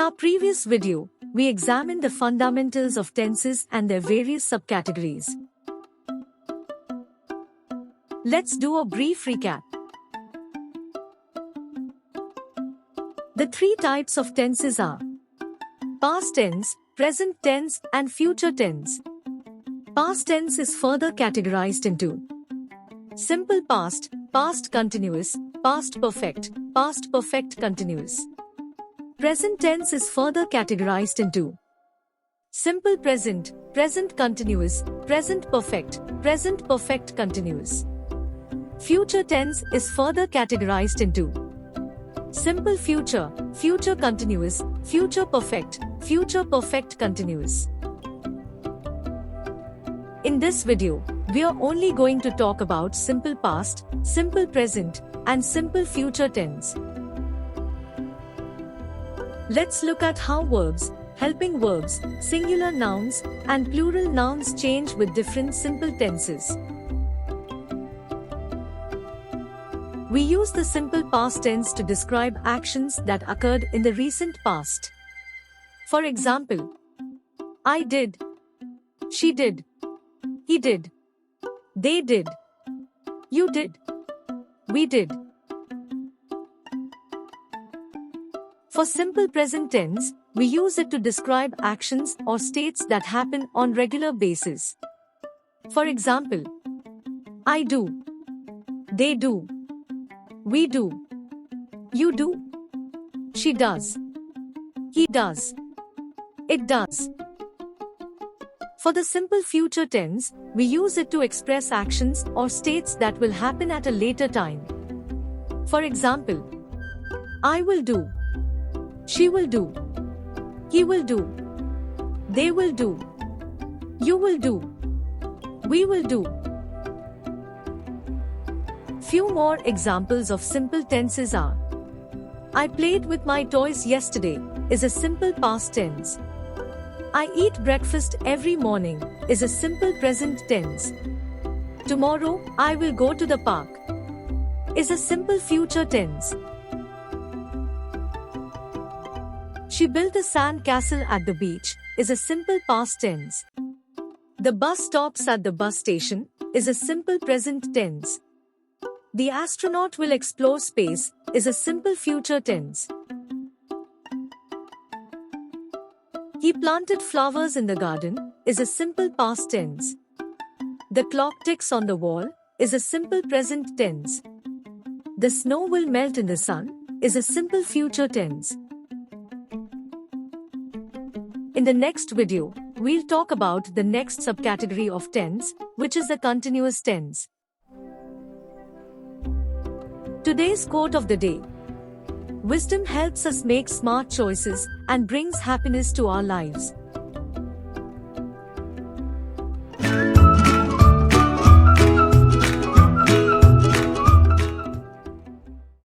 our previous video, we examined the fundamentals of tenses and their various subcategories. Let's do a brief recap. The three types of tenses are past tense, present tense, and future tense. Past tense is further categorized into simple past, past continuous, past perfect continuous. Present tense is further categorized into simple present, present continuous, present perfect continuous. Future tense is further categorized into simple future, future continuous, future perfect continuous. In this video, we are only going to talk about simple past, simple present, and simple future tense. Let's look at how verbs, helping verbs, singular nouns, and plural nouns change with different simple tenses. We use the simple past tense to describe actions that occurred in the recent past. For example, I did, she did, he did, they did, you did, we did. For simple present tense, we use it to describe actions or states that happen on regular basis. For example, I do, they do, we do, you do, she does, he does, it does. For the simple future tense, we use it to express actions or states that will happen at a later time. For example, I will do, she will do, he will do, they will do, you will do, we will do. Few more examples of simple tenses are I played with my toys yesterday is a simple past tense. I eat breakfast every morning is a simple present tense. Tomorrow I will go to the park is a simple future tense. She built a sand castle at the beach is a simple past tense. The bus stops at the bus station is a simple present tense. The astronaut will explore space is a simple future tense. He planted flowers in the garden is a simple past tense. The clock ticks on the wall is a simple present tense. The snow will melt in the sun is a simple future tense. In the next video, we'll talk about the next subcategory of tense, which is the continuous tense. Today's quote of the day: wisdom helps us make smart choices and brings happiness to our lives.